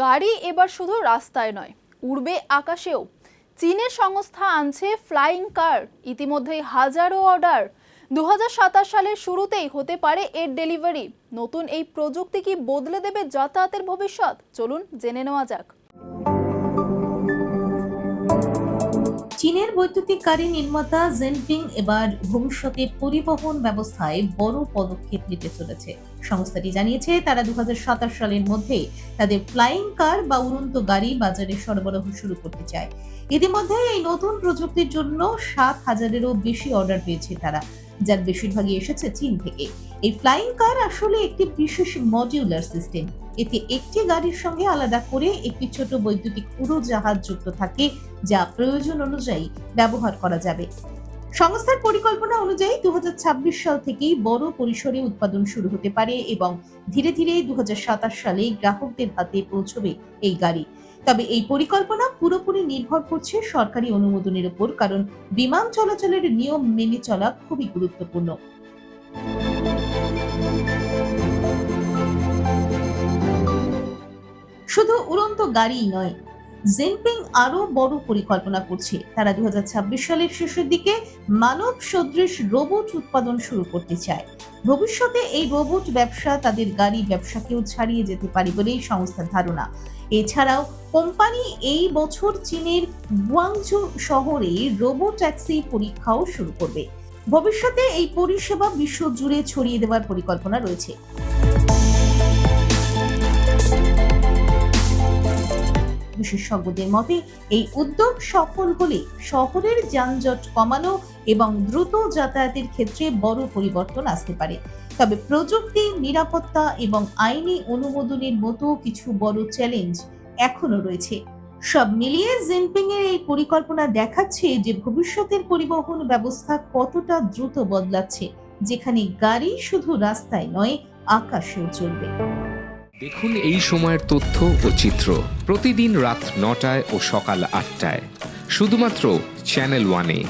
গাড়ি এবার শুধু রাস্তায় নয়, উড়বে আকাশেও। চীনের সংস্থা আনছে ফ্লাইং কার। ইতিমধ্যেই হাজারো অর্ডার। 2027 সালের শুরুতেই হতে পারে এর ডেলিভারি। নতুন এই প্রযুক্তি কি বদলে দেবে যাতায়াতের ভবিষ্যৎ? চলুন জেনে নেওয়া যাক। চীনের বৈদ্যুতিক গাড়ি নির্মাতা জেনপিং এবার ভবিষ্যতে পরিবহন ব্যবস্থায় বড় পদক্ষেপ নিতে চলেছে। সংস্থাটি জানিয়েছে তারা 2027 সালের মধ্যে তাদের ফ্লাইং কার বা উড়ন্ত গাড়ি বাজারে সরবরাহ শুরু করতে চায়। ইতিমধ্যে এই নতুন প্রযুক্তির জন্য 7,000-এরও বেশি অর্ডার পেয়েছে তারা, যার বেশিরভাগই এসেছে চীন থেকে। এই ফ্লাইং কার আসলে একটি বিশেষ মডিউলার সিস্টেম। এতে একটি গাড়ির সঙ্গে আলাদা করে একটি ছোট বৈদ্যুতিক উড়োজাহাজ যুক্ত থাকে, যা প্রয়োজন অনুযায়ী ব্যবহার করা যাবে। সংস্থার পরিকল্পনা অনুযায়ী 2026 সাল থেকেই বড় পরিসরে উৎপাদন শুরু হতে পারে এবং ধীরে ধীরে 2027 সালে গ্রাহকদের হাতে পৌঁছবে এই গাড়ি। তবে এই পরিকল্পনা পুরোপুরি নির্ভর করছে সরকারি অনুমোদনের উপর, কারণ বিমান চলাচলের নিয়ম মেনে চলা খুবই গুরুত্বপূর্ণ। শুধু উড়ন্ত গাড়িই নয়, জেনপিং আরো বড় পরিকল্পনা করছে। তারা 2026 সালের শেষের দিকে মানব সদৃশ রোবট উৎপাদন শুরু করতে চায়। ভবিষ্যতে এই রোবট ব্যবসা তাদের গাড়ি ব্যবসাকেও ছাড়িয়ে যেতে পারে বলেই সংস্থার ধারণা। এছাড়াও কোম্পানি এই বছর চীনের গুয়াংজু শহরে রোবো ট্যাক্সি পরীক্ষাও শুরু করবে। ভবিষ্যতে এই পরিষেবা বিশ্ব জুড়ে ছড়িয়ে দেওয়ার পরিকল্পনা রয়েছে। বিশেষজ্ঞদের মতে এই উদ্যোগ সফল হলে শহরের যানজট কমানো এবং দ্রুত যাতায়াতের ক্ষেত্রে বড় পরিবর্তন আসতে পারে। তবে প্রযুক্তি, নিরাপত্তা এবং আইনি অনুমোদনের মতো কিছু বড় চ্যালেঞ্জ এখনো রয়েছে। সব মিলিয়ে জিনপিং এর এই পরিকল্পনা দেখাচ্ছে যে ভবিষ্যতের পরিবহন ব্যবস্থা কতটা দ্রুত বদলাচ্ছে, যেখানে গাড়ি শুধু রাস্তায় নয়, আকাশেও চলবে। দেখুন এই সময়ের তথ্য ও চিত্র প্রতিদিন রাত 9টায় ও সকাল 8টায় শুধুমাত্র চ্যানেল 1-এ।